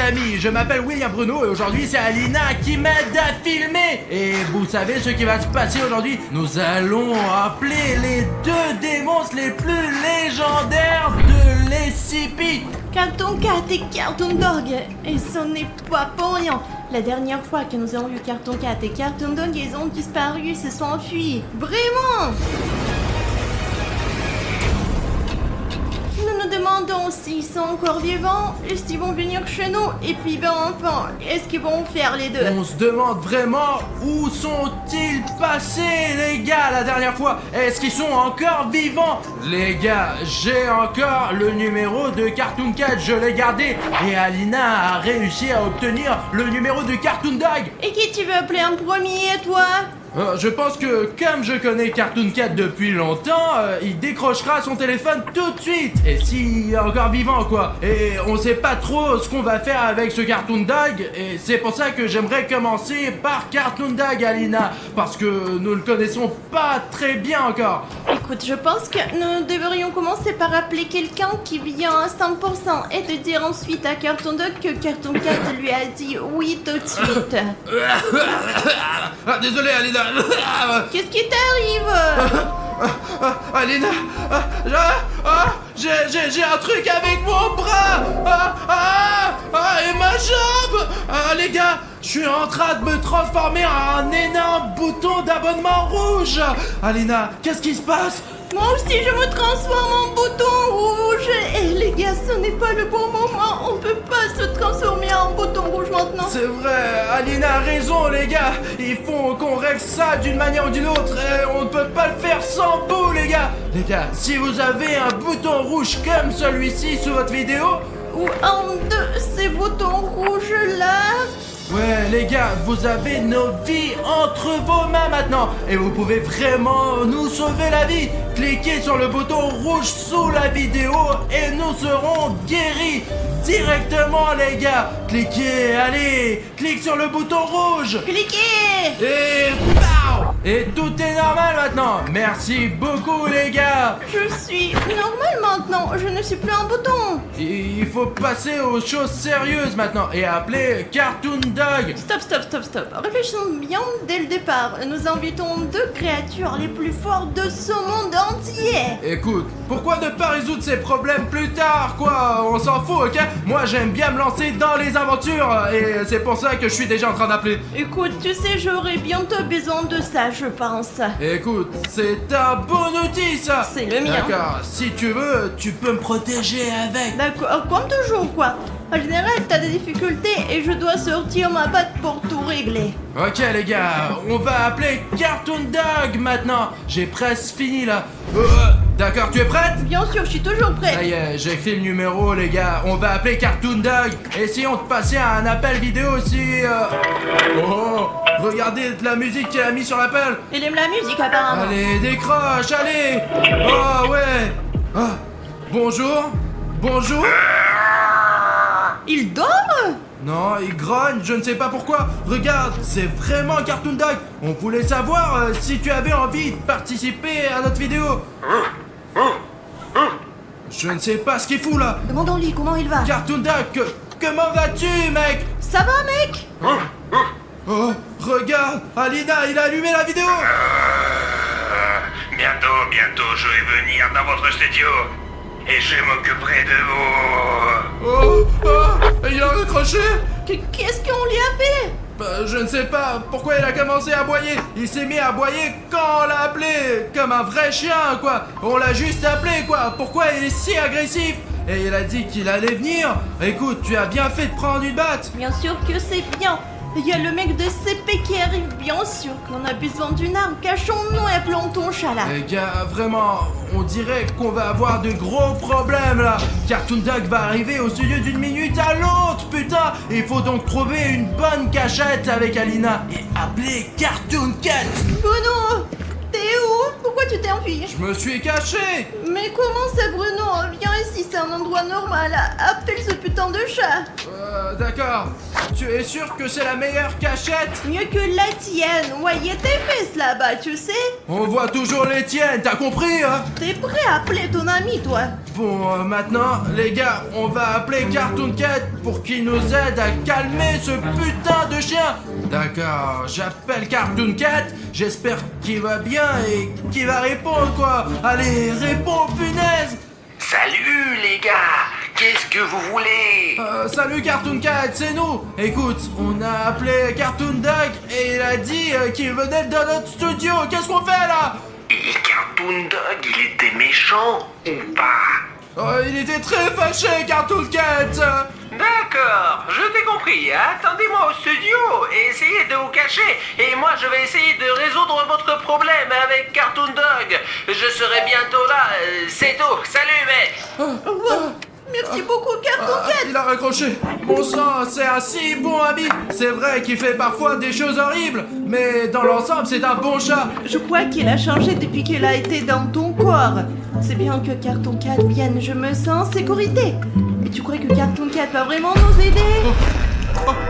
amis, je m'appelle William Bruno et aujourd'hui c'est Alina qui m'aide à filmer. Et vous savez ce qui va se passer aujourd'hui? Nous allons appeler les deux démons les plus légendaires de l'SCP. Cartoon Cat et Cartoon Dog. Et ce n'est pas pour rien. La dernière fois que nous avons vu Cartoon Cat et Cartoon Dog, ils ont disparu, ils se sont enfuis. Vraiment! Nous nous demandons s'ils sont encore vivants, est-ce qu'ils vont venir chez nous, et puis ben enfin, est-ce qu'ils vont faire les deux? On se demande vraiment où sont-ils passés les gars la dernière fois? Est-ce qu'ils sont encore vivants? Les gars, j'ai encore le numéro de Cartoon Cat, je l'ai gardé. Et Alina a réussi à obtenir le numéro de Cartoon Dog. Et qui tu veux appeler en premier, toi? Je pense que comme je connais Cartoon Cat depuis longtemps, il décrochera son téléphone tout de suite. Et s'il est encore vivant quoi. Et on sait pas trop ce qu'on va faire avec ce Cartoon Dog. Et c'est pour ça que j'aimerais commencer par Cartoon Dog, Alina. Parce que nous le connaissons pas très bien encore. Écoute, je pense que nous devrions commencer par appeler quelqu'un qui vient à 100% et de dire ensuite à Cartoon Dog que Cartoon Cat lui a dit oui tout de suite. Désolé Alina. Qu'est-ce qui t'arrive? Alina, j'ai un truc avec mon bras. Et ma jambe. Les gars, je suis en train de me transformer en un énorme bouton d'abonnement rouge. Alina, qu'est-ce qui se passe? Moi aussi je me transforme en bouton rouge. Et les gars, ce n'est pas le bon moment. On peut pas se transformer en bouton rouge maintenant. C'est vrai, Alina a raison les gars. Il faut qu'on règle ça d'une manière ou d'une autre. Et on ne peut pas le faire sans vous les gars. Les gars, si vous avez un bouton rouge comme celui-ci sous votre vidéo, ou un de ces boutons rouges là. ouais les gars, vous avez nos vies entre vos mains maintenant. Et vous pouvez vraiment nous sauver la vie. Cliquez sur le bouton rouge sous la vidéo et nous serons guéris directement les gars. Cliquez, allez, clique sur le bouton rouge. Cliquez. Et pow! Et tout est normal maintenant. Merci beaucoup les gars. Je suis normal maintenant, je ne suis plus un bouton. Il faut passer aux choses sérieuses maintenant et appeler Cartoon Dog. Stop. Réfléchissons bien dès le départ. Nous invitons deux créatures les plus fortes de ce monde entier. Écoute, pourquoi ne pas résoudre ces problèmes plus tard, quoi? On s'en fout, ok? Moi, j'aime bien me lancer dans les aventures et c'est pour ça que je suis déjà en train d'appeler. Écoute, tu sais, j'aurai bientôt besoin de ça, je pense. Écoute, c'est un bon outil, ça. C'est le mien. D'accord, si tu veux, tu peux me protéger avec. D'accord, comme toujours, quoi. En général, t'as des difficultés et je dois sortir ma batte pour tout régler. Ok les gars, on va appeler Cartoon Dog maintenant. J'ai presque fini là. D'accord, tu es prête? Bien sûr, je suis toujours Ça prête. y est, j'ai écrit le numéro les gars. On va appeler Cartoon Dog. Essayons de passer à un appel vidéo aussi. Oh, regardez la musique qu'il a mis sur l'appel. Il aime la musique apparemment. Allez, décroche, allez. Oh ouais. Ah, bonjour. Il dort? Non, il grogne, je ne sais pas pourquoi. Regarde, c'est vraiment Cartoon Dog. On voulait savoir si tu avais envie de participer à notre vidéo. Je ne sais pas ce qu'il fout là. Demandons-lui comment il va. Cartoon Dog, comment vas-tu, mec? Ça va, mec? Oh, regarde, Alina, il a allumé la vidéo. Bientôt, je vais venir dans votre studio. Et je m'occuperai de vous. Il a raccroché. Qu'est-ce qu'on lui a fait? Je ne sais pas pourquoi il a commencé à aboyer. Il s'est mis à aboyer quand on l'a appelé. Comme un vrai chien, quoi. On l'a juste appelé, quoi. Pourquoi il est si agressif? Et il a dit qu'il allait venir. Écoute, tu as bien fait de prendre une batte. Bien sûr que c'est bien. Il y a le mec de CP qui arrive, bien sûr qu'on a besoin d'une arme. Cachons-nous et appelons ton chat là. Les gars, vraiment, on dirait qu'on va avoir de gros problèmes là. Cartoon Dog va arriver au studio d'une minute à l'autre, putain. Il faut donc trouver une bonne cachette avec Alina et appeler Cartoon Cat. Bruno, t'es où? Pourquoi tu t'es enfui? Je me suis caché. Mais comment ça, Bruno? Viens ici, c'est un endroit normal. Appelle ce putain de chat. D'accord. Tu es sûr que c'est la meilleure cachette? Mieux que la tienne. Ouais, y a tes fesses là-bas, tu sais. On voit toujours les tiennes, t'as compris, hein? T'es prêt à appeler ton ami, toi? Bon, maintenant, les gars, on va appeler Cartoon Cat pour qu'il nous aide à calmer ce putain de chien. D'accord, j'appelle Cartoon Cat, j'espère qu'il va bien et qu'il va répondre, quoi. Allez, réponds, punaise. Salut les gars, qu'est-ce que vous voulez? Salut Cartoon Cat, c'est nous. Écoute, on a appelé Cartoon Dog et il a dit qu'il venait dans notre studio. Qu'est-ce qu'on fait là? Et Cartoon Dog, il était méchant ou pas? Il était très fâché, Cartoon Cat. D'accord, je t'ai compris. Attendez-moi au studio et essayez de vous cacher. Et moi, je vais essayer de résoudre votre problème avec Cartoon Dog. Je serai bientôt là. C'est tout. Salut, mec. Merci beaucoup, Cartoon Cat. Il a raccroché. Bon sang, c'est un si bon ami. C'est vrai qu'il fait parfois des choses horribles, mais dans l'ensemble, c'est un bon chat. Je crois qu'il a changé depuis qu'il a été dans ton corps. C'est bien que Cartoon Cat vienne, je me sens en sécurité. Et tu crois que Cartoon Cat va vraiment nous aider?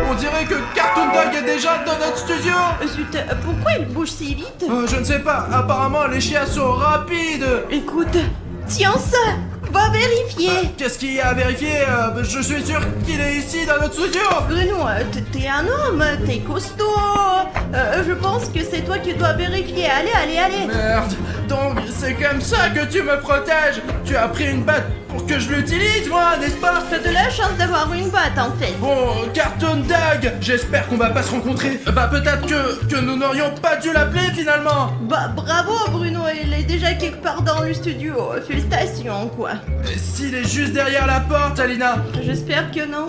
On dirait que Cartoon Dog est déjà dans notre studio. Zut, pourquoi il bouge si vite? Je ne sais pas, apparemment les chiens sont rapides. Écoute, tiens ça, va vérifier. Qu'est-ce qu'il y a à vérifier? Je suis sûr qu'il est ici dans notre studio. Bruno, t'es un homme, t'es costaud. Je pense que c'est toi qui dois vérifier. Allez. Merde, donc c'est comme ça que tu me protèges. Tu as pris une batte pour que je l'utilise, moi, n'est-ce pas? T'as de la chance d'avoir une batte en fait. Bon, Cartoon Dog, j'espère qu'on va pas se rencontrer. Peut-être que nous n'aurions pas dû l'appeler finalement. Bah bravo Bruno, il est déjà quelque part dans le studio. Félicitations quoi. Et s'il est juste derrière la porte, Alina? J'espère que non.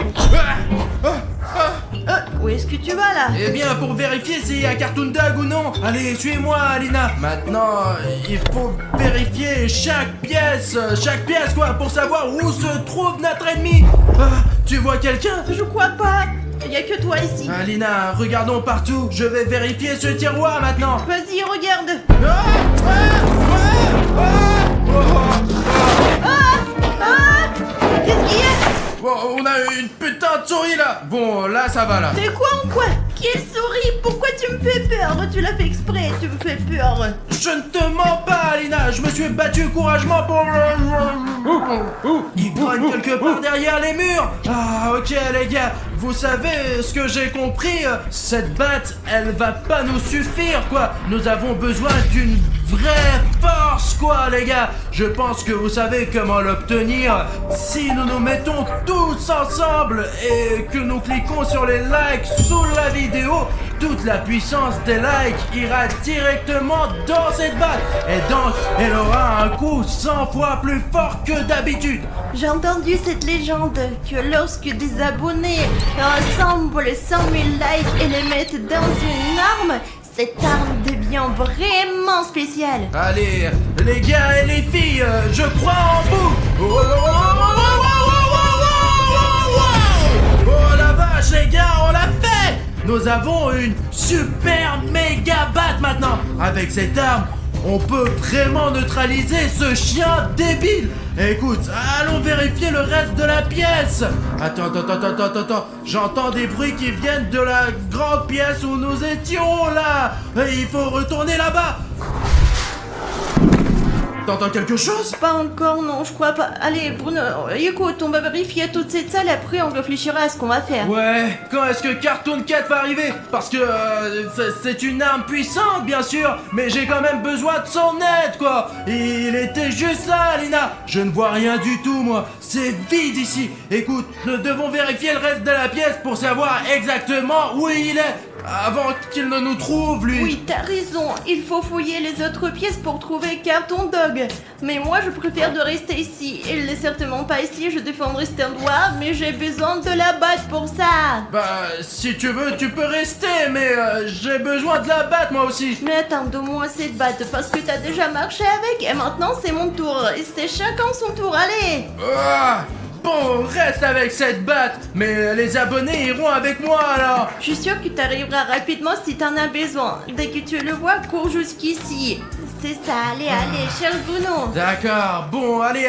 Ah, Où est-ce que tu vas là? Eh bien, pour vérifier s'il y a Cartoon Dog ou non, allez, suis-moi, Alina. Maintenant, il faut vérifier chaque pièce, quoi, pour savoir où se trouve notre ennemi. Tu vois quelqu'un? Je crois pas. Il y a que toi ici. Alina, regardons partout. Je vais vérifier ce tiroir maintenant. Vas-y, regarde. Qu'est-ce qu'il y a? Bon, on a une putain de souris là. Bon, là, ça va là. C'est quoi en quoi? Quelle souris? Pourquoi tu me fais peur? Tu l'as fait exprès, tu me fais peur. Je ne te mens pas, Alina. Je me suis battu courageusement pour... Il grogne quelque part derrière les murs. Ah, ok, les gars. Vous savez ce que j'ai compris? Cette batte, elle va pas nous suffire, quoi. Nous avons besoin d'une vraie force, quoi, les gars. Je pense que vous savez comment l'obtenir. Si nous nous mettons tous ensemble et que nous cliquons sur les likes sous la vidéo, toute la puissance des likes ira directement dans cette batte. Et donc, elle aura un coup 100 fois plus fort que d'habitude. J'ai entendu cette légende que lorsque des abonnés rassemblent 100 000 likes et les mettent dans une arme, cette arme devient vraiment spéciale. Allez, les gars et les filles, je crois en vous. Oh la vache, les gars, on l'a fait. Nous avons une super méga batte maintenant. Avec cette arme, on peut vraiment neutraliser ce chien débile. Écoute, allons vérifier le reste de la pièce. Attends. J'entends des bruits qui viennent de la grande pièce où nous étions là. Et il faut retourner là-bas. T'entends quelque chose? Pas encore, non, je crois pas. Allez, Bruno, écoute, on va vérifier toute cette salle, après on réfléchira à ce qu'on va faire. Ouais, quand est-ce que Cartoon Cat va arriver? Parce que c'est une arme puissante, bien sûr, mais j'ai quand même besoin de son aide, quoi. Il était juste là, Alina. Je ne vois rien du tout, moi. C'est vide ici. Écoute, nous devons vérifier le reste de la pièce pour savoir exactement où il est. Avant qu'il ne nous trouve, lui. Oui, t'as raison, il faut fouiller les autres pièces pour trouver Cartoon Dog. Mais moi, je préfère de rester ici. Il n'est certainement pas ici, je défendrai cet endroit, mais j'ai besoin de la batte pour ça. Si tu veux, tu peux rester, mais j'ai besoin de la batte, moi aussi. Mais attends, donne-moi cette batte, parce que t'as déjà marché avec, et maintenant c'est mon tour. Et c'est chacun son tour, allez. Bon, reste avec cette batte, mais les abonnés iront avec moi alors. Je suis sûre que tu arriveras rapidement si t'en as besoin. Dès que tu le vois, cours jusqu'ici. C'est ça, allez, cherche Bruno. D'accord, bon, allez,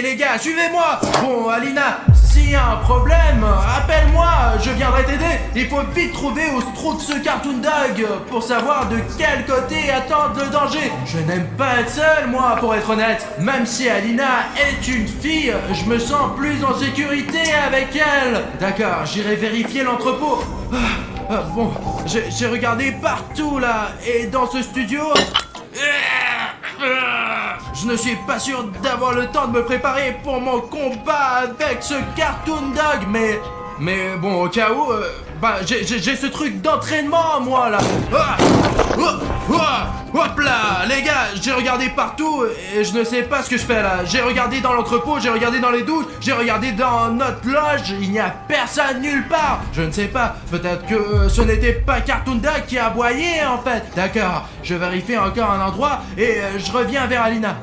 les gars, suivez-moi. Bon, Alina, s'il y a un problème, appelle-moi, je viendrai t'aider. Il faut vite trouver où se trouve ce Cartoon Dog pour savoir de quel côté attendre le danger. Je n'aime pas être seul, moi, pour être honnête. Même si Alina est une fille, je me sens plus en sécurité avec elle. D'accord, j'irai vérifier l'entrepôt. Bon, j'ai regardé partout là, et dans ce studio... Je ne suis pas sûr d'avoir le temps de me préparer pour mon combat avec ce Cartoon Dog, mais bon, au cas où, j'ai ce truc d'entraînement, moi, là. Hop là, les gars, j'ai regardé partout et je ne sais pas ce que je fais là. J'ai regardé dans l'entrepôt, j'ai regardé dans les douches, j'ai regardé dans notre loge, il n'y a personne nulle part. Je ne sais pas, peut-être que ce n'était pas Cartoon Dog qui aboyait en fait. D'accord, je vérifie encore un endroit et je reviens vers Alina.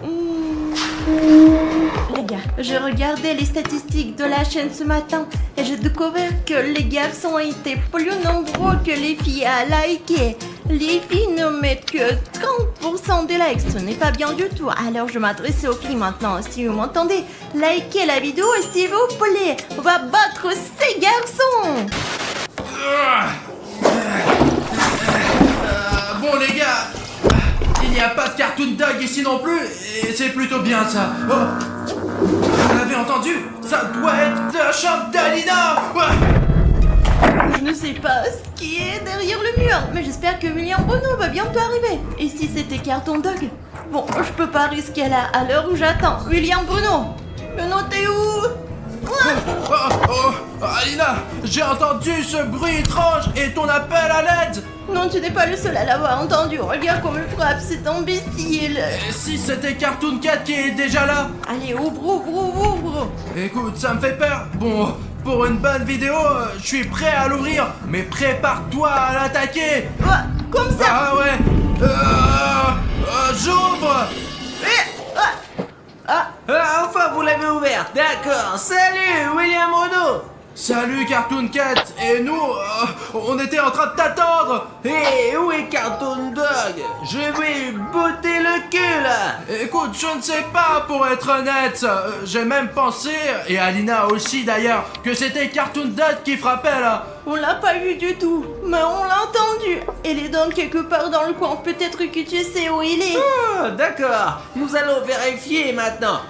Les gars, je regardais les statistiques de la chaîne ce matin et j'ai découvert que les garçons étaient plus nombreux que les filles à liker. Les filles ne mettent que 30% des likes, ce n'est pas bien du tout. Alors je m'adresse aux filles maintenant, si vous m'entendez, likez la vidéo s'il vous plaît. On va battre ces garçons. Bon les gars, il n'y a pas de Cartoon Dog ici non plus, et c'est plutôt bien ça. Oh, vous l'avez entendu? Ça doit être la chambre d'Alina. Je ne sais pas ce qui est derrière le mur, mais j'espère que William Bruno va bientôt arriver. Et si c'était Cartoon Dog? Bon, je peux pas risquer là, à l'heure où j'attends. William Bruno, t'es où? Alina, j'ai entendu ce bruit étrange et ton appel à l'aide. Non, tu n'es pas le seul à l'avoir entendu. Regarde comme il frappe, c'est imbécile. Et si c'était Cartoon Cat qui est déjà là? Allez, ouvre. Écoute, ça me fait peur. Bon, pour une bonne vidéo, je suis prêt à l'ouvrir, mais prépare-toi à l'attaquer. Comme ça. Ah ouais. J'ouvre. Enfin, vous l'avez ouverte, d'accord. Salut, William Bruno. Salut Cartoon Cat. Et nous, on était en train de t'attendre. Hé, où est Cartoon Dog? Je vais lui botter le cul, là. Écoute, je ne sais pas pour être honnête. J'ai même pensé, et Alina aussi d'ailleurs, que c'était Cartoon Dog qui frappait là. On l'a pas vu du tout, mais on l'a entendu. Il est donc quelque part dans le coin. Peut-être que tu sais où il est. Oh, d'accord. Nous allons vérifier maintenant.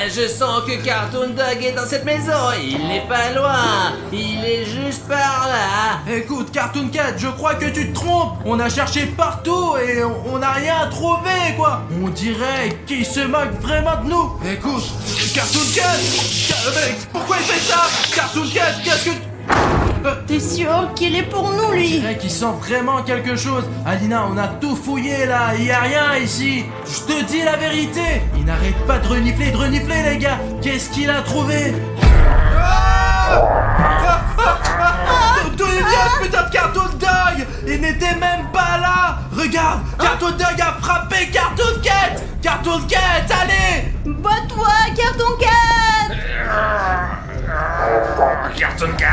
Je sens que Cartoon Dog est dans cette maison. Il n'est pas loin. Il est juste par là. Écoute, Cartoon Cat, je crois que tu te trompes. On a cherché partout et on n'a rien trouvé, quoi. On dirait qu'il se moque vraiment de nous. Écoute, Cartoon Cat, mais pourquoi il fait ça? Cartoon Cat, qu'est-ce que... T'es sûr qu'il est pour nous, lui? Je dirais qu'il sent vraiment quelque chose. Alina, on a tout fouillé là, il y a rien ici. Je te dis la vérité. Il n'arrête pas de renifler, les gars. Qu'est-ce qu'il a trouvé? D'où il vient ce putain de Cartoon Dog? Il n'était même pas là. Regarde, Cartoon Dog a frappé Cartoon Cat. Cartoon Cat, allez. Bats-toi, Cartoon Cat. Cartoon Cat.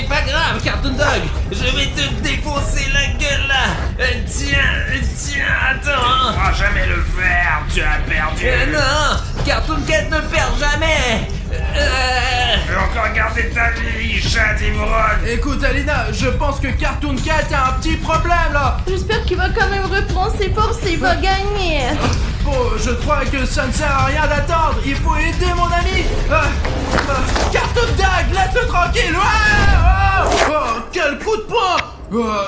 Pas grave, Cartoon Dog. Je vais te défoncer la gueule là. Tiens, attends. Tu pourras jamais le faire, tu as perdu. Non, Cartoon Cat ne perd jamais. Je vais encore garder ta vie, chat d'ivrogne. Écoute Alina, je pense que Cartoon Cat a un petit problème là. J'espère qu'il va quand même reprendre ses forces et il va gagner. Bon, je crois que ça ne sert à rien d'attendre. Il faut aider mon ami. Cartoon Dog, laisse-le tranquille. Quel coup de poing.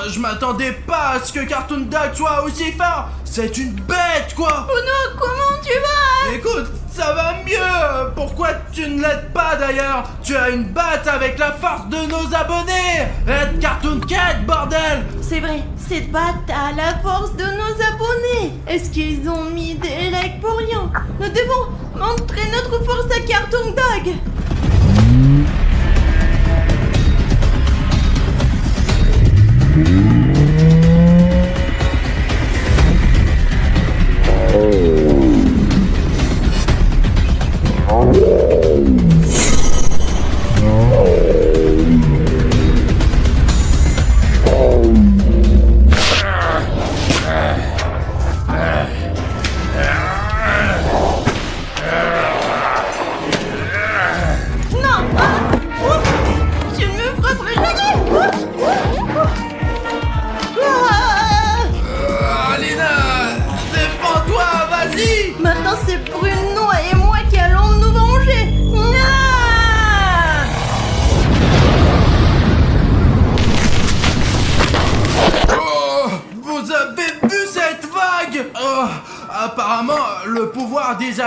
Je m'attendais pas à ce que Cartoon Dog soit aussi fort. C'est une bête, quoi. Oh non, comment tu vas? Écoute, ça va mieux. Pourquoi tu ne l'aides pas d'ailleurs? Tu as une batte avec la force de nos abonnés. Aide Cartoon Cat, bordel. C'est vrai, cette batte a la force de nos abonnés. Est-ce qu'ils ont mis des likes pour rien? Nous devons montrer notre force à Cartoon Dog.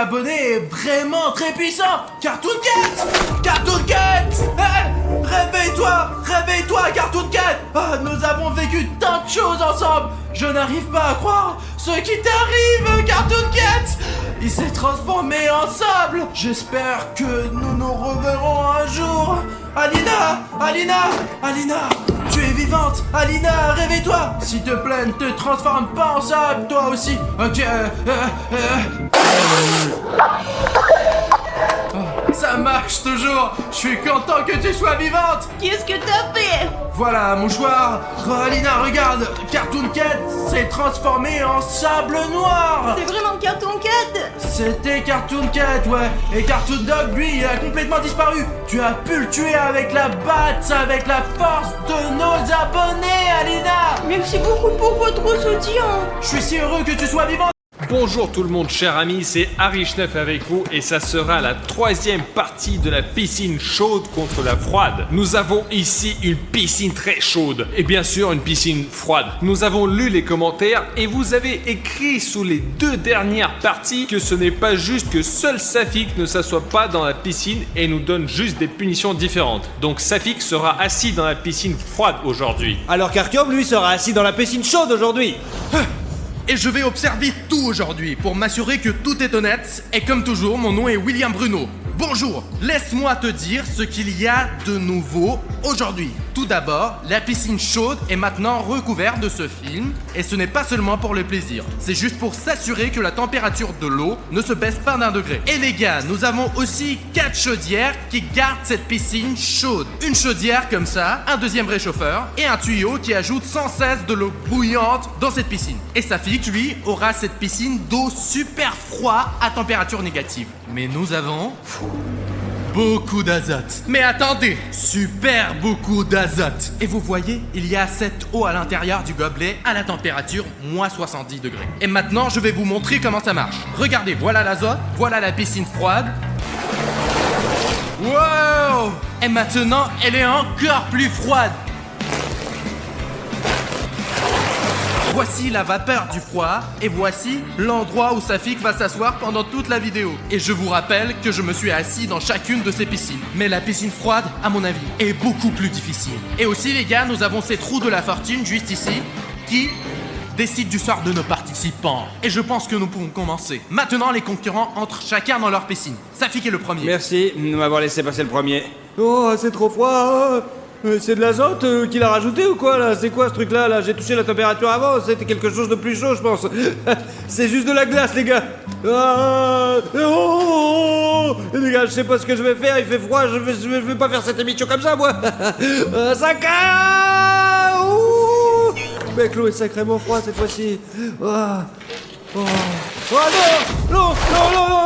abonnés est vraiment très puissant. Cartoon Cat! Cartoon Cat! Réveille-toi, Cartoon Cat! Ah, nous avons vécu tant de choses ensemble. Je n'arrive pas à croire ce qui t'arrive, Cartoon Cat! Il s'est transformé en sable. J'espère que nous nous reverrons un jour. Alina, tu es vivante. Alina, réveille-toi. S'il te plaît, ne te transforme pas en sable, toi aussi. Ok, Oh, ça marche toujours. Je suis content que tu sois vivante. Qu'est-ce que t'as fait? Voilà, mouchoir. Oh, Alina, regarde. Cartoon Cat s'est transformé en sable noir. C'est vraiment Cartoon Cat? C'était Cartoon Cat, ouais. Et Cartoon Dog, lui, il a complètement disparu. Tu as pu le tuer avec la batte, avec la force de nos abonnés, Alina. Merci beaucoup pour votre soutien. Je suis si heureux que tu sois vivante. Bonjour tout le monde, chers amis, c'est Harry9 avec vous et ça sera la troisième partie de la piscine chaude contre la froide. Nous avons ici une piscine très chaude et bien sûr une piscine froide. Nous avons lu les commentaires et vous avez écrit sous les 2 dernières parties que ce n'est pas juste que seul Safik ne s'assoit pas dans la piscine et nous donne juste des punitions différentes. Donc Safik sera assis dans la piscine froide aujourd'hui. Alors qu'Artyom, lui, sera assis dans la piscine chaude aujourd'hui. Et je vais observer tout aujourd'hui pour m'assurer que tout est honnête. Et comme toujours, mon nom est William Bruno. Bonjour, laisse-moi te dire ce qu'il y a de nouveau aujourd'hui. Tout d'abord, la piscine chaude est maintenant recouverte de ce film. Et ce n'est pas seulement pour le plaisir. C'est juste pour s'assurer que la température de l'eau ne se baisse pas d'1 degré. Et les gars, nous avons aussi 4 chaudières qui gardent cette piscine chaude. Une chaudière comme ça, un deuxième réchauffeur et un tuyau qui ajoute sans cesse de l'eau bouillante dans cette piscine. Et Safik, lui, aura cette piscine d'eau super froide à température négative. Mais nous avons beaucoup d'azote. Mais attendez, super beaucoup d'azote. Et vous voyez, il y a cette eau à l'intérieur du gobelet à la température moins 70 degrés. Et maintenant, je vais vous montrer comment ça marche. Regardez, voilà l'azote, voilà la piscine froide. Wow! Et maintenant, elle est encore plus froide. Voici la vapeur du froid et voici l'endroit où Safik va s'asseoir pendant toute la vidéo. Et je vous rappelle que je me suis assis dans chacune de ces piscines. Mais la piscine froide, à mon avis, est beaucoup plus difficile. Et aussi les gars, nous avons ces trous de la fortune juste ici qui décident du sort de nos participants. Et je pense que nous pouvons commencer. Maintenant, les concurrents entrent chacun dans leur piscine. Safik est le premier. Merci de m'avoir laissé passer le premier. Oh, c'est trop froid. C'est de l'azote qu'il a rajouté ou quoi là? C'est quoi ce truc là? J'ai touché la température avant, c'était quelque chose de plus chaud je pense. C'est juste de la glace les gars. Les gars, je sais pas ce que je vais faire, il fait froid, je vais pas faire cette émission comme ça moi. Ça caille. Mec, l'eau est sacrément froide cette fois-ci. Oh non,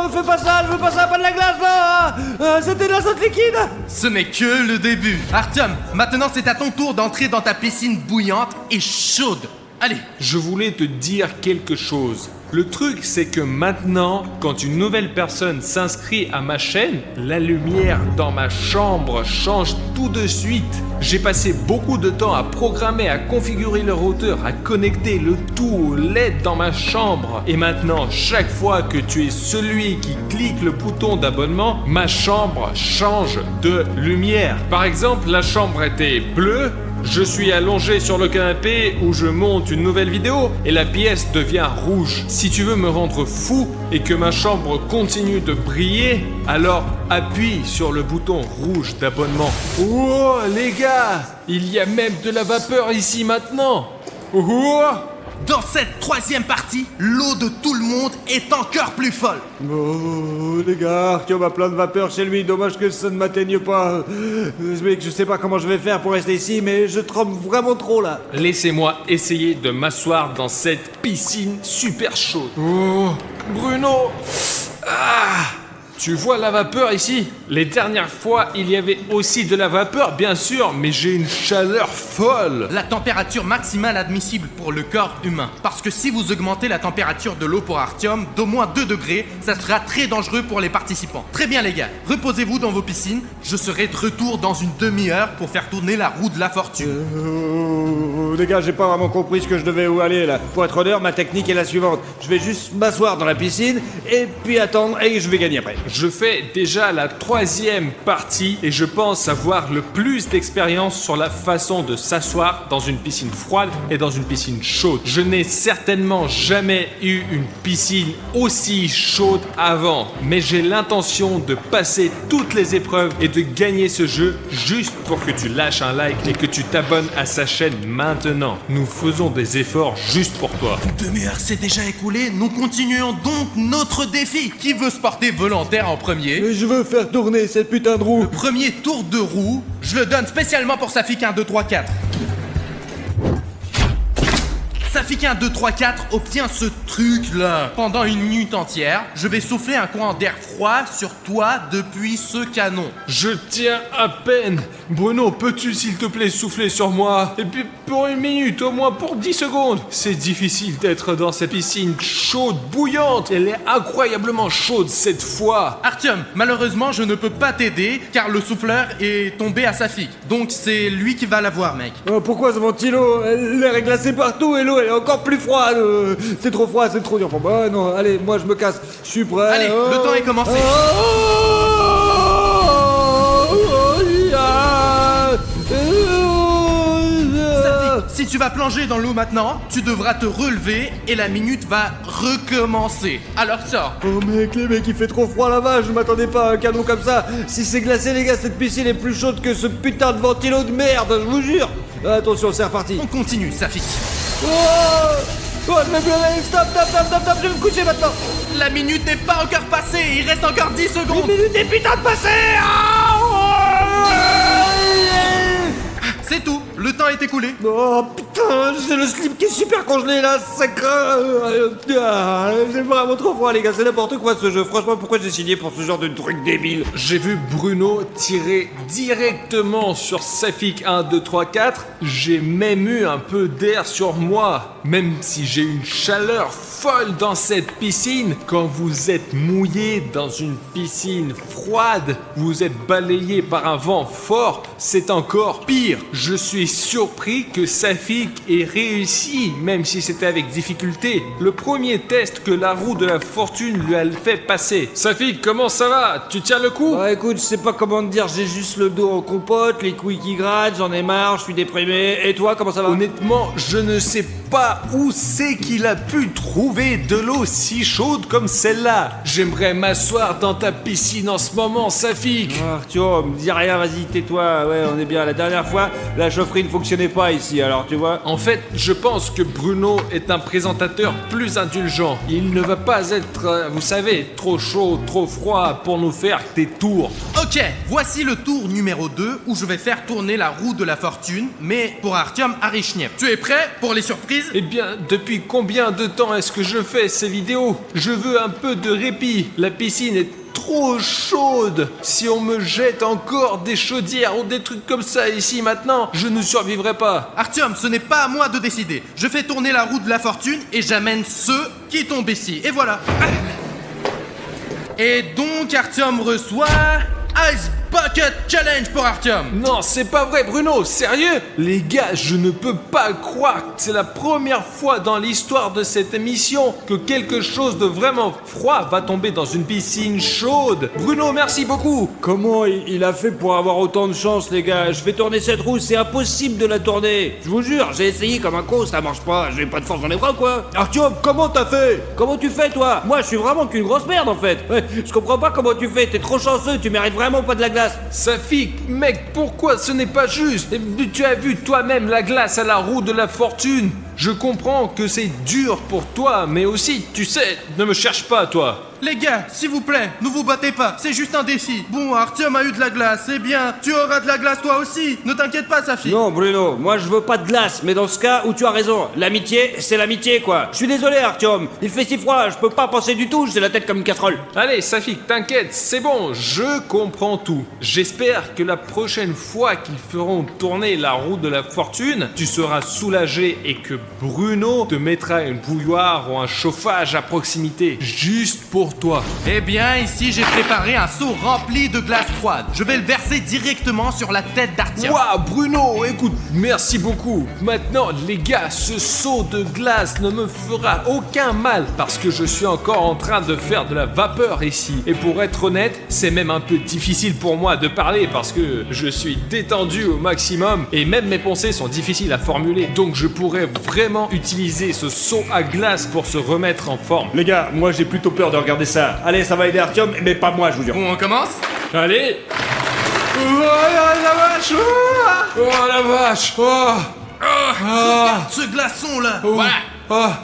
fais pas ça, je veux pas ça, pas de la glace là. C'était de l'azote liquide. Ce n'est que le début. Artyom, maintenant c'est à ton tour d'entrer dans ta piscine bouillante et chaude. Allez. Je voulais te dire quelque chose. Le truc, c'est que maintenant, quand une nouvelle personne s'inscrit à ma chaîne, la lumière dans ma chambre change tout de suite. J'ai passé beaucoup de temps à programmer, à configurer le routeur, à connecter le tout au LED dans ma chambre. Et maintenant, chaque fois que tu es celui qui clique le bouton d'abonnement, ma chambre change de lumière. Par exemple, la chambre était bleue. Je suis allongé sur le canapé où je monte une nouvelle vidéo et la pièce devient rouge. Si tu veux me rendre fou et que ma chambre continue de briller, alors appuie sur le bouton rouge d'abonnement. Oh les gars, il y a même de la vapeur ici maintenant. Oh. Dans cette troisième partie, l'eau de tout le monde est encore plus folle. Oh les gars, Artyom a plein de vapeur chez lui, dommage que ça ne m'atteigne pas. Je sais pas comment je vais faire pour rester ici, mais je tremble vraiment trop là. Laissez-moi essayer de m'asseoir dans cette piscine super chaude. Oh, Bruno. Tu vois la vapeur ici? Les dernières fois, il y avait aussi de la vapeur, bien sûr, mais j'ai une chaleur folle. La température maximale admissible pour le corps humain. Parce que si vous augmentez la température de l'eau pour Artyom d'au moins 2 degrés, ça sera très dangereux pour les participants. Très bien les gars, reposez-vous dans vos piscines. Je serai de retour dans une demi-heure pour faire tourner la roue de la fortune. Les gars, j'ai pas vraiment compris ce que je devais où aller là. Pour être honnête, ma technique est la suivante. Je vais juste m'asseoir dans la piscine et puis attendre et je vais gagner après. Je fais déjà la 3e partie et je pense avoir le plus d'expérience sur la façon de s'asseoir dans une piscine froide et dans une piscine chaude. Je n'ai certainement jamais eu une piscine aussi chaude avant, mais j'ai l'intention de passer toutes les épreuves et de gagner ce jeu juste pour que tu lâches un like et que tu t'abonnes à sa chaîne maintenant. Nous faisons des efforts juste pour toi. Une demi-heure s'est déjà écoulée, nous continuons donc notre défi. Qui veut se porter volontaire en premier? Je veux faire tourner cette putain de roue. Le premier tour de roue, je le donne spécialement pour Safik 1, 2, 3, 4. Safik 1, 2, 3, 4 obtient ce truc-là. Pendant une minute entière, je vais souffler un courant d'air froid sur toi depuis ce canon. Je tiens à peine. Bruno, peux-tu s'il te plaît souffler sur moi? Et puis pour une minute, au moins pour 10 secondes. C'est difficile d'être dans cette piscine chaude, bouillante. Elle est incroyablement chaude cette fois. Artyom, malheureusement, je ne peux pas t'aider car le souffleur est tombé à Safik. Donc c'est lui qui va l'avoir, mec. Pourquoi ce ventilo? L'air est glacé partout et l'eau elle est encore plus froide. C'est trop froid, c'est trop dur pour moi. Non, allez, moi je me casse. Je suis prêt. Allez, le temps est commencé. Safik, si tu vas plonger dans l'eau maintenant, tu devras te relever et la minute va recommencer. Alors sors. Oh mec, les mecs, il fait trop froid là-bas, je m'attendais pas à un canon comme ça. Si c'est glacé les gars, cette piscine est plus chaude que ce putain de ventilo de merde, je vous jure. Attention, c'est reparti. On continue, Safik. Oh, je vais me lever, stop, je vais me coucher maintenant. La minute n'est pas encore passée, il reste encore 10 secondes. Une minute est putain de passée. C'est tout, le temps est écoulé. Oh putain, j'ai le slip qui est super congelé là, ça craint. J'ai vraiment trop froid les gars, c'est n'importe quoi ce jeu. Franchement, pourquoi j'ai signé pour ce genre de truc débile? J'ai vu Bruno tirer directement sur Safik 1, 2, 3, 4. J'ai même eu un peu d'air sur moi. Même si j'ai une chaleur folle dans cette piscine, quand vous êtes mouillé dans une piscine froide, vous êtes balayé par un vent fort, c'est encore pire. Je suis surpris que Safik ait réussi, même si c'était avec difficulté, le premier test que la roue de la fortune lui a fait passer. Safik, comment ça va? Tu tiens le coup? Bah écoute, je sais pas comment te dire, j'ai juste le dos en compote, les couilles qui grattent, j'en ai marre, je suis déprimé. Et toi, comment ça va? Honnêtement, je ne sais pas où c'est qu'il a pu trouver de l'eau si chaude comme celle-là. J'aimerais m'asseoir dans ta piscine en ce moment, Safik. Artyom, dis rien, vas-y, tais-toi. Ouais, on est bien. La dernière fois, la chaufferie ne fonctionnait pas ici, alors tu vois. En fait, je pense que Bruno est un présentateur plus indulgent. Il ne va pas être, vous savez, trop chaud, trop froid pour nous faire des tours. Ok, voici le tour numéro 2 où je vais faire tourner la roue de la fortune, mais pour Artyom Arishnev. Tu es prêt pour les surprises? Eh bien, depuis combien de temps est-ce que je fais ces vidéos? Je veux un peu de répit. La piscine est trop chaude. Si on me jette encore des chaudières ou des trucs comme ça ici maintenant, je ne survivrai pas. Artyom, ce n'est pas à moi de décider. Je fais tourner la roue de la fortune et j'amène ceux qui tombent ici. Et voilà. Et donc Artyom reçoit Ice Bucket Challenge pour Artyom. Non, c'est pas vrai, Bruno, sérieux? Les gars, je ne peux pas croire que c'est la première fois dans l'histoire de cette émission que quelque chose de vraiment froid va tomber dans une piscine chaude. Bruno, merci beaucoup. Comment il a fait pour avoir autant de chance, les gars? Je fais tourner cette roue, c'est impossible de la tourner. Je vous jure, j'ai essayé comme un con, ça marche pas. J'ai pas de force dans les bras, quoi. Artyom, comment t'as fait? Comment tu fais, toi? Moi, je suis vraiment qu'une grosse merde, en fait. Ouais, je comprends pas comment tu fais. T'es trop chanceux, tu mérites vraiment pas de la glace. Safik, mec, pourquoi ce n'est pas juste? Tu as vu toi-même la glace à la roue de la fortune. Je comprends que c'est dur pour toi, mais aussi, tu sais, ne me cherche pas, toi. Les gars, s'il vous plaît, ne vous battez pas, c'est juste un défi. Bon, Artyom a eu de la glace, eh bien, tu auras de la glace toi aussi. Ne t'inquiète pas, Safik. Non, Bruno, moi je veux pas de glace, mais dans ce cas où tu as raison, l'amitié, c'est l'amitié, quoi. Je suis désolé, Artyom, il fait si froid, je peux pas penser du tout, j'ai la tête comme une casserole. Allez, Safik, t'inquiète, c'est bon, je comprends tout. J'espère que la prochaine fois qu'ils feront tourner la roue de la fortune, tu seras soulagé et que Bruno te mettra une bouilloire ou un chauffage à proximité, juste pour toi. Eh bien, ici, j'ai préparé un seau rempli de glace froide. Je vais le verser directement sur la tête d'Artyom. Waouh, Bruno, écoute, merci beaucoup. Maintenant, les gars, ce seau de glace ne me fera aucun mal parce que je suis encore en train de faire de la vapeur ici. Et pour être honnête, c'est même un peu difficile pour moi de parler parce que je suis détendu au maximum et même mes pensées sont difficiles à formuler. Donc je pourrais vraiment utiliser ce seau à glace pour se remettre en forme. Les gars, moi j'ai plutôt peur de regarder ça. Allez, ça va aider Artyom, mais pas moi, je vous jure. Bon, on commence? Allez. Oh la vache. Oh la vache. Oh. Regarde ce glaçon là. Voilà.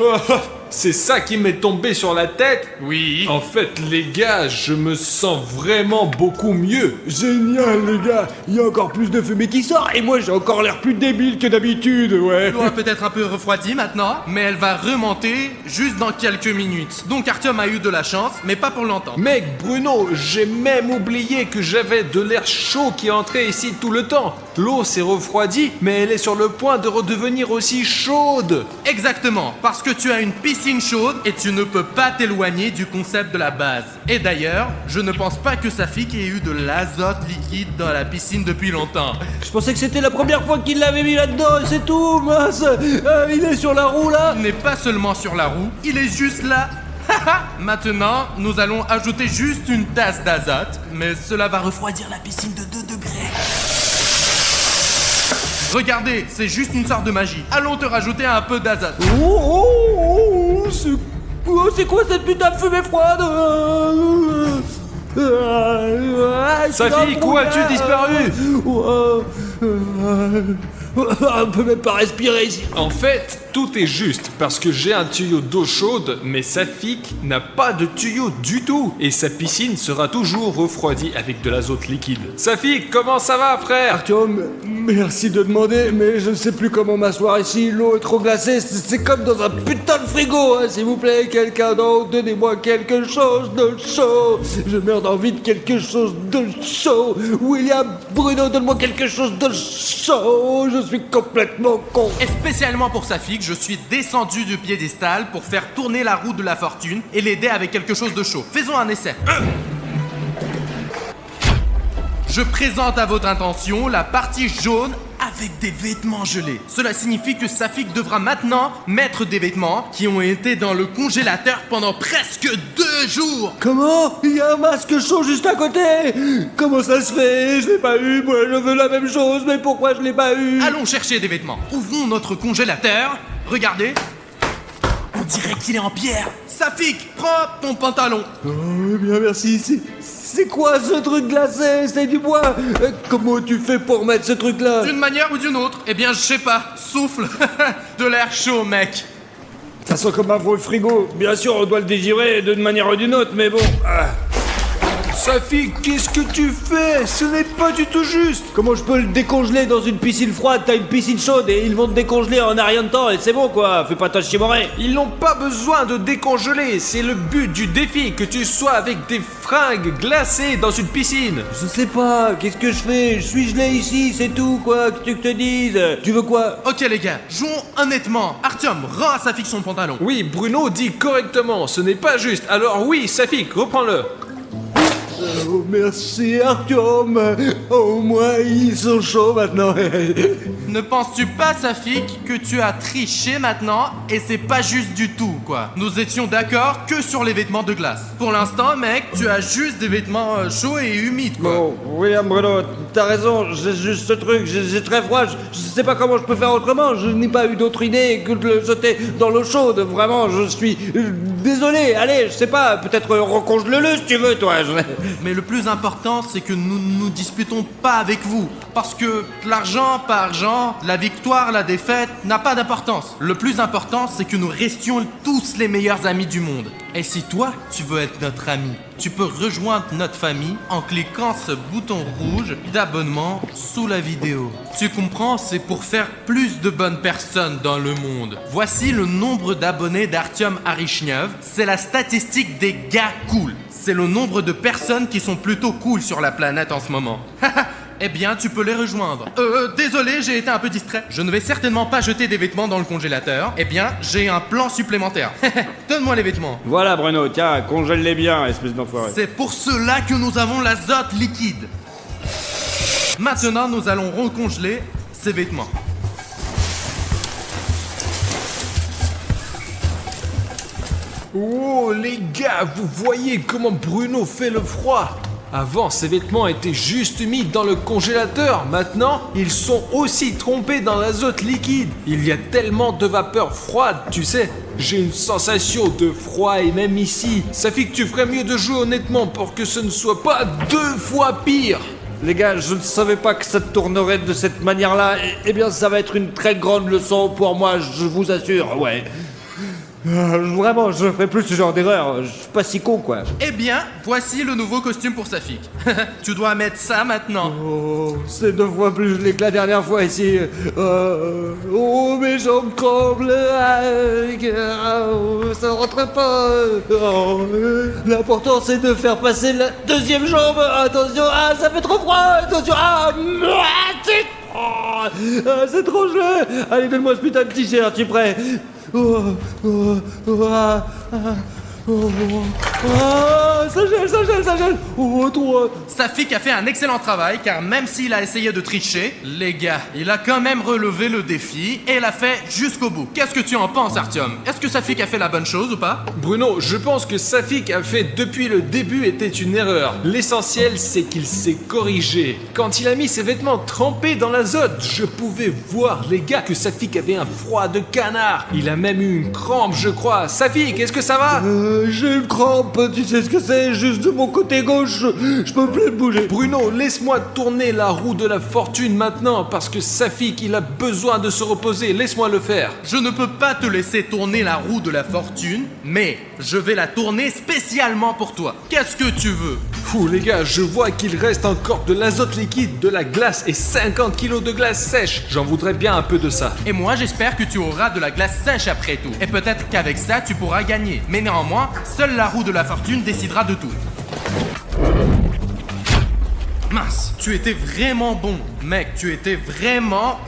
C'est ça qui m'est tombé sur la tête? Oui. En fait, les gars, je me sens vraiment beaucoup mieux. Génial, les gars, il y a encore plus de fumée qui sort et moi j'ai encore l'air plus débile que d'habitude, ouais. L'eau a peut-être un peu refroidi maintenant, mais elle va remonter juste dans quelques minutes. Donc Artyom a eu de la chance, mais pas pour longtemps. Mec, Bruno, j'ai même oublié que j'avais de l'air chaud qui entrait ici tout le temps. L'eau s'est refroidie, mais elle est sur le point de redevenir aussi chaude. Exactement, parce que tu as une piscine chaude et tu ne peux pas t'éloigner du concept de la base. Et d'ailleurs, je ne pense pas que Safik ait eu de l'azote liquide dans la piscine depuis longtemps. Je pensais que c'était la première fois qu'il l'avait mis là-dedans, c'est tout, mince. Il est sur la roue là. Il n'est pas seulement sur la roue, il est juste là. Maintenant, nous allons ajouter juste une tasse d'azote, mais cela va refroidir la piscine de 2 degrés. Regardez, c'est juste une sorte de magie. Allons te rajouter un peu d'azote. C'est quoi cette putain de fumée froide? Safik, où as-tu disparu? On peut même pas respirer ici. En fait, tout est juste parce que j'ai un tuyau d'eau chaude, mais Safik n'a pas de tuyau du tout et sa piscine sera toujours refroidie avec de l'azote liquide. Safik, comment ça va, frère? Artyom, merci de demander, mais je ne sais plus comment m'asseoir ici. L'eau est trop glacée, c'est comme dans un putain de frigo, hein. S'il vous plaît, quelqu'un d'en haut, donnez-moi quelque chose de chaud. Je meurs d'envie de quelque chose de chaud. William, Bruno, donne-moi quelque chose de chaud. Je suis complètement con. Et spécialement pour Safik, je suis descendu du piédestal pour faire tourner la roue de la fortune et l'aider avec quelque chose de chaud. Faisons un essai. Je présente à votre intention la partie jaune avec des vêtements gelés. Cela signifie que Safik devra maintenant mettre des vêtements qui ont été dans le congélateur pendant presque 2 jours. Comment? Il y a un masque chaud juste à côté. Comment ça se fait? Je l'ai pas eu, moi je veux la même chose, mais pourquoi je l'ai pas eu? Allons chercher des vêtements. Ouvrons notre congélateur. Regardez. On dirait qu'il est en pierre. Safik, prends ton pantalon. Oh, bien merci. C'est quoi ce truc glacé? C'est du bois. Comment tu fais pour mettre ce truc là? D'une manière ou d'une autre? Eh bien, je sais pas. Souffle. De l'air chaud, mec. Ça sent comme un vieux frigo. Bien sûr, on doit le désirer d'une manière ou d'une autre, mais bon. Safik, qu'est-ce que tu fais? Ce n'est pas du tout juste. Comment je peux le décongeler dans une piscine froide? T'as une piscine chaude et ils vont te décongeler en un rien de temps et c'est bon quoi. Fais pas ta chimoret. Ils n'ont pas besoin de décongeler, c'est le but du défi, que tu sois avec des fringues glacées dans une piscine. Je sais pas, qu'est-ce que je fais? Je suis gelé ici, c'est tout quoi, que tu te dises. Tu veux quoi? Ok les gars, jouons honnêtement. Artyom, rends à Safik son pantalon. Oui, Bruno dit correctement, ce n'est pas juste. Alors oui, Safik, reprends-le. Oh, merci Artyom. Au moins ils sont chauds maintenant. Ne penses-tu pas, Safik, que tu as triché maintenant et c'est pas juste du tout, quoi? Nous étions d'accord que sur les vêtements de glace. Pour l'instant, mec, tu as juste des vêtements chauds et humides, quoi. Bon, William Bruno, t'as raison, j'ai juste ce truc, j'ai très froid, je sais pas comment je peux faire autrement, je n'ai pas eu d'autre idée que de le jeter dans l'eau chaude, vraiment, je suis désolé, allez, je sais pas, peut-être recongèle-le si tu veux, toi. Mais le plus important, c'est que nous ne nous disputons pas avec vous. Parce que l'argent par argent, la victoire, la défaite, n'a pas d'importance. Le plus important, c'est que nous restions tous les meilleurs amis du monde. Et si toi, tu veux être notre ami, tu peux rejoindre notre famille en cliquant ce bouton rouge d'abonnement sous la vidéo. Tu comprends, c'est pour faire plus de bonnes personnes dans le monde. Voici le nombre d'abonnés d'Artyom Arishnev. C'est la statistique des gars cool. C'est le nombre de personnes qui sont plutôt cool sur la planète en ce moment. Eh bien, tu peux les rejoindre. Désolé, j'ai été un peu distrait. Je ne vais certainement pas jeter des vêtements dans le congélateur. Eh bien, j'ai un plan supplémentaire. Donne-moi les vêtements. Voilà Bruno, tiens, congèle-les bien, espèce d'enfoiré. C'est pour cela que nous avons l'azote liquide. Maintenant, nous allons recongeler ces vêtements. Oh les gars, vous voyez comment Bruno fait le froid? Avant, ces vêtements étaient juste mis dans le congélateur. Maintenant, ils sont aussi trempés dans l'azote liquide. Il y a tellement de vapeur froide, tu sais. J'ai une sensation de froid et même ici. Ça fait que tu ferais mieux de jouer honnêtement pour que ce ne soit pas 2 fois pire. Les gars, je ne savais pas que ça tournerait de cette manière-là. Eh bien, ça va être une très grande leçon pour moi, je vous assure, ouais. Vraiment, je ne ferai plus ce genre d'erreur. Je suis pas si con, quoi. Eh bien, voici le nouveau costume pour Safik. Tu dois mettre ça maintenant. Oh, c'est 2 fois plus gelé que la dernière fois ici. Oh, mes jambes tremblent. Ça rentre pas. Oh, l'important, c'est de faire passer la 2e jambe. Attention, ça fait trop froid. Attention, c'est trop gelé. Allez, donne-moi ce putain de t-shirt, tu es prêt? Ça gèle. Oh, toi. Safik a fait un excellent travail car même s'il a essayé de tricher, les gars, il a quand même relevé le défi et l'a fait jusqu'au bout. Qu'est-ce que tu en penses, Artyom? Est-ce que Safik a fait la bonne chose ou pas? Bruno, je pense que Safik a fait depuis le début était une erreur. L'essentiel, c'est qu'il s'est corrigé. Quand il a mis ses vêtements trempés dans l'azote, je pouvais voir, les gars, que Safik avait un froid de canard. Il a même eu une crampe, je crois. Safik, est-ce que ça va? J'ai une crampe, tu sais ce que c'est? Juste de mon côté gauche, je peux plus bouger. Bruno, laisse-moi tourner la roue de la fortune maintenant, parce que Safik, il a besoin de se reposer. Laisse-moi le faire. Je ne peux pas te laisser tourner la roue de la fortune, mais je vais la tourner spécialement pour toi. Qu'est-ce que tu veux? Fou, les gars, je vois qu'il reste encore de l'azote liquide, de la glace et 50 kilos de glace sèche. J'en voudrais bien un peu de ça. Et moi, j'espère que tu auras de la glace sèche après tout. Et peut-être qu'avec ça, tu pourras gagner. Mais néanmoins, seule la roue de la fortune décidera de tout. Mince, tu étais vraiment bon. Mec, tu étais vraiment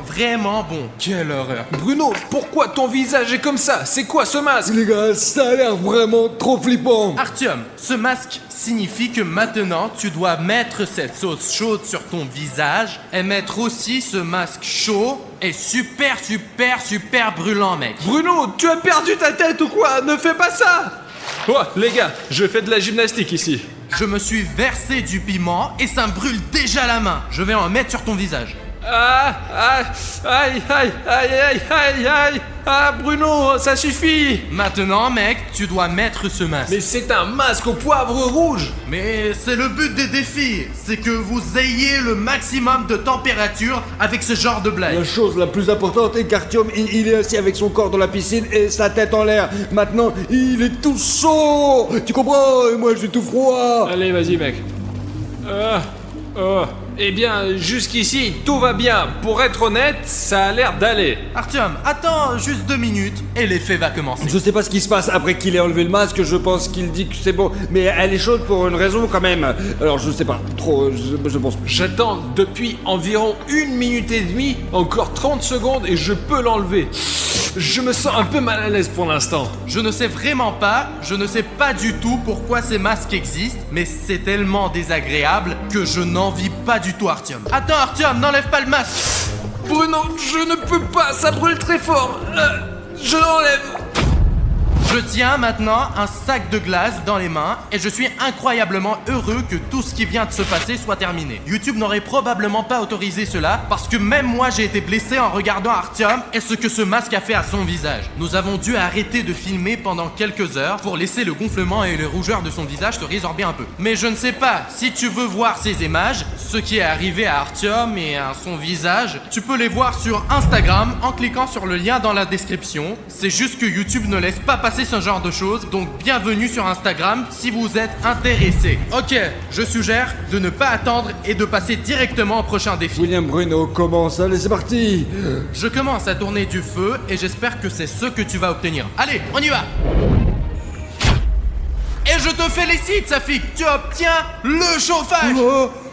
bon. Quelle horreur. Bruno, pourquoi ton visage est comme ça? C'est quoi ce masque? Les gars, ça a l'air vraiment trop flippant. Artyom, ce masque signifie que maintenant, tu dois mettre cette sauce chaude sur ton visage et mettre aussi ce masque chaud et super brûlant, mec. Bruno, tu as perdu ta tête ou quoi? Ne fais pas ça! Oh, les gars, je fais de la gymnastique ici. Je me suis versé du piment et ça me brûle déjà la main. Je vais en mettre sur ton visage. Ah, Bruno, ça suffit. Maintenant, mec, tu dois mettre ce masque. Mais c'est un masque au poivre rouge. Mais c'est le but des défis. C'est que vous ayez le maximum de température avec ce genre de blague. La chose la plus importante est qu'Artyom, il est assis avec son corps dans la piscine et sa tête en l'air. Maintenant, il est tout chaud. Tu comprends? Et moi, je suis tout froid. Allez, vas-y, mec. Eh bien, jusqu'ici, tout va bien. Pour être honnête, ça a l'air d'aller. Artyom, attends juste 2 minutes et l'effet va commencer. Je sais pas ce qui se passe après qu'il ait enlevé le masque, je pense qu'il dit que c'est bon. Mais elle est chaude pour une raison quand même. Alors je sais pas, trop, je pense. J'attends depuis environ 1 minute et demie, encore 30 secondes et je peux l'enlever. Je me sens un peu mal à l'aise pour l'instant. Je ne sais vraiment pas, je ne sais pas du tout pourquoi ces masques existent, mais c'est tellement désagréable que je n'envie pas du tout Artyom. Attends Artyom, n'enlève pas le masque. Bruno, je ne peux pas, ça brûle très fort. Je l'enlève. Je tiens maintenant un sac de glace dans les mains et je suis incroyablement heureux que tout ce qui vient de se passer soit terminé. YouTube n'aurait probablement pas autorisé cela parce que même moi j'ai été blessé en regardant Artyom et ce que ce masque a fait à son visage. Nous avons dû arrêter de filmer pendant quelques heures pour laisser le gonflement et les rougeurs de son visage se résorber un peu. Mais je ne sais pas, si tu veux voir ces images, ce qui est arrivé à Artyom et à son visage, tu peux les voir sur Instagram en cliquant sur le lien dans la description. C'est juste que YouTube ne laisse pas passer passer ce genre de choses, donc bienvenue sur Instagram si vous êtes intéressé. Ok, je suggère de ne pas attendre et de passer directement au prochain défi. William Bruno commence, allez c'est parti. Je commence à tourner du feu et j'espère que c'est ce que tu vas obtenir. Allez, on y va! Et je te félicite, Safik, tu obtiens le chauffage!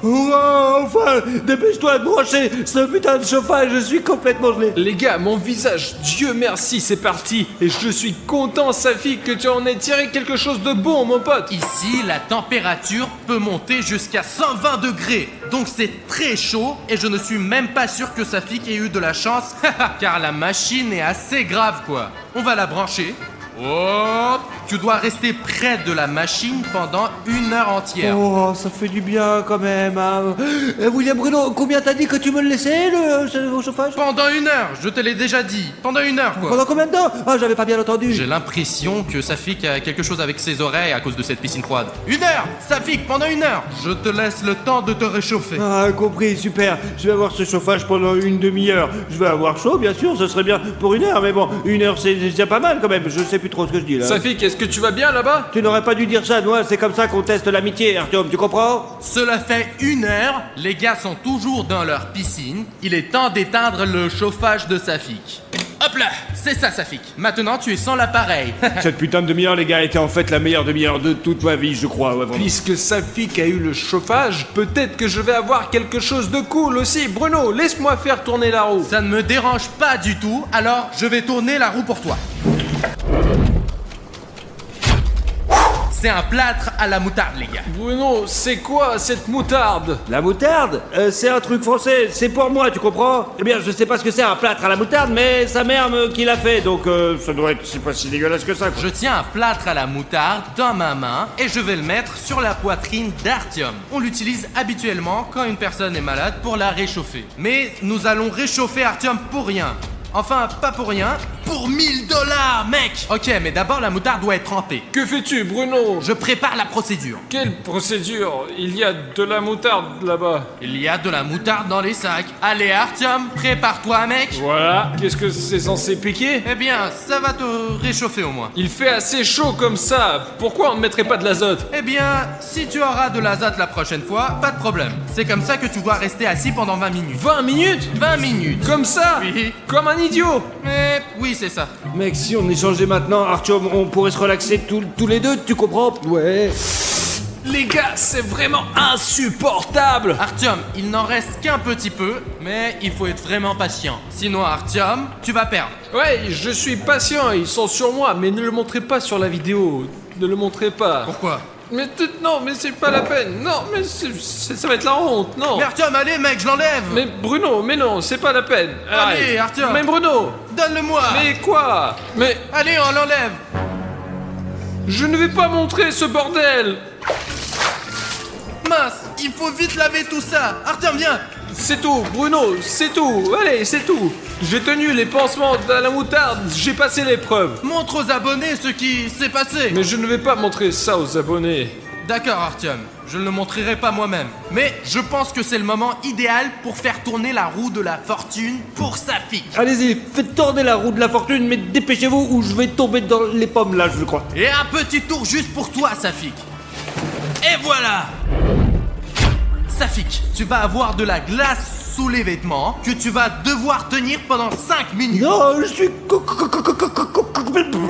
Enfin, dépêche-toi de brancher ce putain de chauffage, je suis complètement gelé. Les gars, mon visage, Dieu merci, c'est parti. Et je suis content, Safik, que tu en aies tiré quelque chose de bon, mon pote. Ici, la température peut monter jusqu'à 120 degrés. Donc c'est très chaud et je ne suis même pas sûr que Safik ait eu de la chance, car la machine est assez grave, quoi. On va la brancher. Oh, tu dois rester près de la machine pendant 1 heure entière. Oh, ça fait du bien quand même. Hein. William Bruno, combien t'as dit que tu me le laissais, le chauffage? Pendant 1 heure, je te l'ai déjà dit. Pendant 1 heure, quoi. Pendant combien de temps? Ah, j'avais pas bien entendu. J'ai l'impression que Safik a quelque chose avec ses oreilles à cause de cette piscine froide. 1 heure, Safik, pendant 1 heure. Je te laisse le temps de te réchauffer. Ah, compris, super. Je vais avoir ce chauffage pendant 1 demi-heure. Je vais avoir chaud, bien sûr, ce serait bien pour 1 heure, mais bon, 1 heure c'est déjà pas mal quand même. Je sais plus trop ce que je dis là. Safik, est-ce que tu vas bien là-bas? Tu n'aurais pas dû dire ça, moi, c'est comme ça qu'on teste l'amitié, Artyom, tu comprends? Cela fait 1 heure, les gars sont toujours dans leur piscine. Il est temps d'éteindre le chauffage de Safik. Hop là, c'est ça Safik. Maintenant tu es sans l'appareil. Cette putain de demi-heure, les gars, était en fait la meilleure demi-heure de toute ma vie, je crois. Ouais, vraiment. Puisque Safik a eu le chauffage, peut-être que je vais avoir quelque chose de cool aussi. Bruno, laisse-moi faire tourner la roue. Ça ne me dérange pas du tout, alors je vais tourner la roue pour toi. C'est un plâtre à la moutarde, les gars. Bruno, c'est quoi cette moutarde? La moutarde c'est un truc français, c'est pour moi, tu comprends? Eh bien, je sais pas ce que c'est un plâtre à la moutarde, mais sa mère qui l'a fait, donc ça doit être, c'est pas si dégueulasse que ça, quoi. Je tiens un plâtre à la moutarde dans ma main et je vais le mettre sur la poitrine d'Artyom. On l'utilise habituellement quand une personne est malade pour la réchauffer. Mais nous allons réchauffer Artyom pour rien. Enfin, pas pour rien, pour 1000 $, mec! Ok, mais d'abord la moutarde doit être trempée. Que fais-tu, Bruno? Je prépare la procédure. Quelle procédure? Il y a de la moutarde là-bas. Il y a de la moutarde dans les sacs. Allez, Artyom, prépare-toi, mec. Voilà. Qu'est-ce que c'est censé piquer? Eh bien, ça va te réchauffer au moins. Il fait assez chaud comme ça. Pourquoi on ne mettrait pas de l'azote? Eh bien, si tu auras de l'azote la prochaine fois, pas de problème. C'est comme ça que tu dois rester assis pendant 20 minutes. 20 minutes? 20 minutes. Comme ça? Oui. Comme un idiot? Mais oui, c'est ça. Mec, si on échangeait maintenant, Artyom, on pourrait se relaxer tous les deux, tu comprends? Ouais. Les gars, c'est vraiment insupportable. Artyom, il n'en reste qu'un petit peu, mais il faut être vraiment patient. Sinon, Artyom, tu vas perdre. Ouais, je suis patient, ils sont sur moi, mais ne le montrez pas sur la vidéo. Ne le montrez pas. Pourquoi? Mais non, mais c'est pas la peine. Non, mais ça va être la honte, non. Mais Artyom, allez, mec, je l'enlève. Mais Bruno, mais non, c'est pas la peine. Allez, Arrête. Artyom. Mais Bruno. Donne-le-moi. Mais quoi? Mais Allez, on l'enlève. je ne vais pas montrer ce bordel. Mince, il faut vite laver tout ça. Artyom, viens. C'est tout, Bruno, c'est tout. Allez, c'est tout. J'ai tenu les pansements à la moutarde, j'ai passé l'épreuve. Montre aux abonnés ce qui s'est passé. Mais je ne vais pas montrer ça aux abonnés. D'accord, Artyom, je ne le montrerai pas moi-même. Mais je pense que c'est le moment idéal pour faire tourner la roue de la fortune pour Safik. Allez-y, faites tourner la roue de la fortune, mais dépêchez-vous ou je vais tomber dans les pommes là, je crois. Et un petit tour juste pour toi, Safik. Et voilà. Safik, tu vas avoir de la glace sous les vêtements que tu vas devoir tenir pendant 5 minutes. Non, je suis complètement...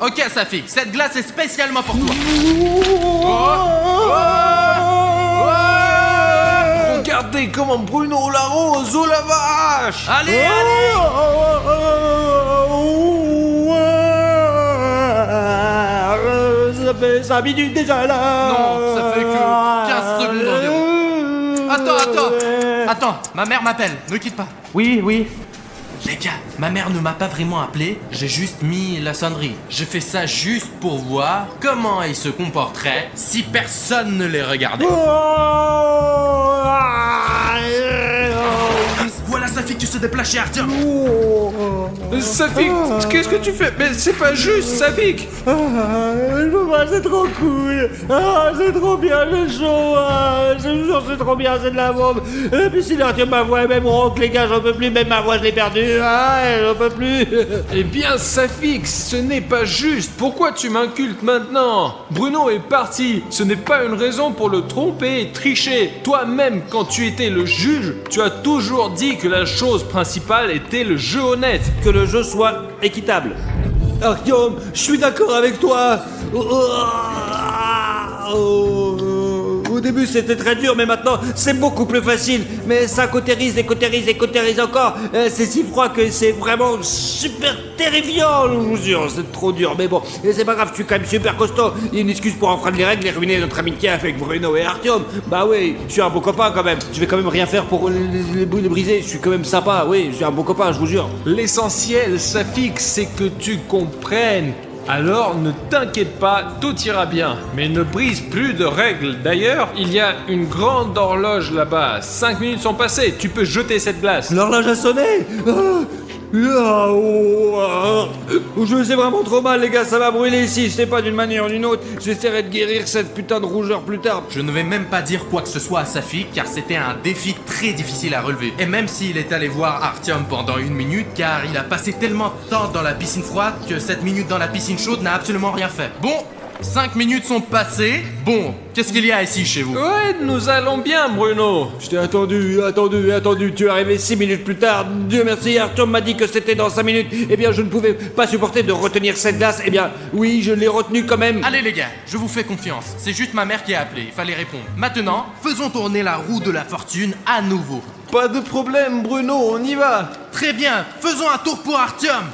Ok, Safik, cette glace est spécialement pour toi. Regardez comment Bruno l'arrose, oh la vache. Allez, allez. Ça fait 5 minutes déjà là. Non, ça fait que 15 secondes environ. Attends, ma mère m'appelle, ne quitte pas. Oui. Les gars, ma mère ne m'a pas vraiment appelé, j'ai juste mis la sonnerie. J'ai fait ça juste pour voir comment ils se comporteraient si personne ne les regardait. Voilà Safik qui se déplace chez Artyom. Safik, qu'est-ce que tu fais? Mais c'est pas juste, Safik! C'est trop cool. C'est trop bien, j'ai chaud. Je vous jure, c'est trop bien, c'est de la bombe. Et puis si Artyom ma voix, même ronque, les gars, j'en peux plus, même ma voix, je l'ai perdue. J'en peux plus. Eh bien, Safik, ce n'est pas juste. Pourquoi tu m'incultes maintenant? Bruno est parti. Ce n'est pas une raison pour le tromper et tricher. Toi-même, quand tu étais le juge, tu as toujours dit que la chose principale était le jeu honnête. Que le jeu soit équitable. Artyom, je suis d'accord avec toi. Au début c'était très dur, mais maintenant c'est beaucoup plus facile. Mais ça cautérise et cautérise et cautérise encore. C'est si froid que c'est vraiment super terrifiant, je vous jure. C'est trop dur, mais bon, et c'est pas grave, je suis quand même super costaud. Il y a une excuse pour enfreindre les règles et ruiner notre amitié avec Bruno et Artyom. Bah oui, je suis un bon copain quand même. Je vais quand même rien faire pour les briser. Je suis quand même sympa, oui, je suis un bon copain, je vous jure. L'essentiel, Safik, c'est que tu comprennes. Alors ne t'inquiète pas, tout ira bien. Mais ne brise plus de règles. D'ailleurs, il y a une grande horloge là-bas. 5 minutes sont passées, tu peux jeter cette glace. L'horloge a sonné. Je sais vraiment trop mal, les gars, ça va brûler ici. Je sais pas, d'une manière ou d'une autre. J'essaierai de guérir cette putain de rougeur plus tard. Je ne vais même pas dire quoi que ce soit à Safik car c'était un défi très difficile à relever. Et même s'il est allé voir Artyom pendant 1 minute car il a passé tellement de temps dans la piscine froide que 7 minutes dans la piscine chaude n'a absolument rien fait. Bon, 5 minutes sont passées. Bon, qu'est-ce qu'il y a ici chez vous? Ouais, nous allons bien, Bruno. Je t'ai attendu. Tu es arrivé 6 minutes plus tard. Dieu merci, Artyom m'a dit que c'était dans 5 minutes. Eh bien, je ne pouvais pas supporter de retenir cette glace. Eh bien, oui, je l'ai retenue quand même. Allez les gars, je vous fais confiance. C'est juste ma mère qui a appelé, il fallait répondre. Maintenant, faisons tourner la roue de la fortune à nouveau. Pas de problème, Bruno, on y va. Très bien, faisons un tour pour Artyom.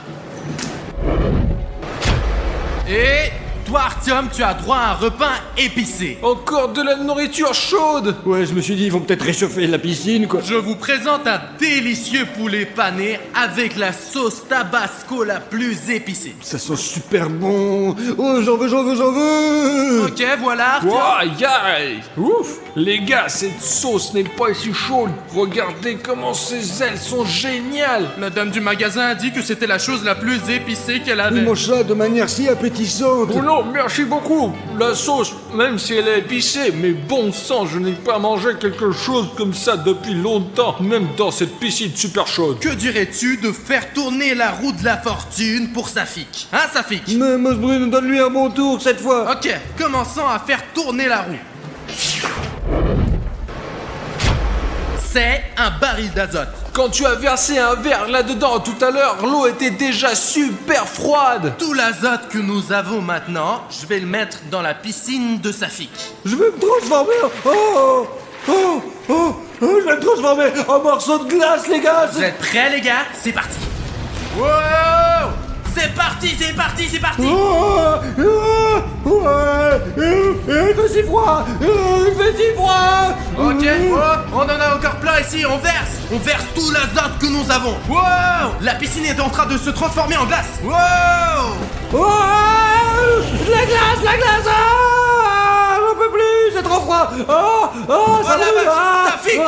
Et toi Artyom, tu as droit à un repas épicé. Encore de la nourriture chaude. Ouais, je me suis dit, ils vont peut-être réchauffer la piscine, quoi. Je vous présente un délicieux poulet pané avec la sauce tabasco la plus épicée. Ça sent super bon. Oh, j'en veux. Ok, voilà Artyom. Aïe aïe. Ouf. Les gars, cette sauce n'est pas si chaude. Regardez comment ses ailes sont géniales. La dame du magasin a dit que c'était la chose la plus épicée qu'elle avait. Mange ça de manière si appétissante. Bruno, merci beaucoup. La sauce, même si elle est épicée, mais bon sang, je n'ai pas mangé quelque chose comme ça depuis longtemps, même dans cette piscine super chaude. Que dirais-tu de faire tourner la roue de la fortune pour Safik? Hein Safik? Mais Bruno, donne-lui un bon tour cette fois. Ok, commençons à faire tourner la roue. C'est un baril d'azote. Quand tu as versé un verre là-dedans tout à l'heure, l'eau était déjà super froide. Tout l'azote que nous avons maintenant, je vais le mettre dans la piscine de Safik. Je vais me transformer je vais me transformer en morceau de glace, les gars. Vous êtes prêts les gars? C'est parti. Wow! C'est parti. Il fait si froid. Ok, on en a encore plein ici, on verse tout l'azote que nous avons. Wow! La piscine est en train de se transformer en glace. Wow! La glace. J'en peux plus, c'est trop froid. Ça la vache, ça pique.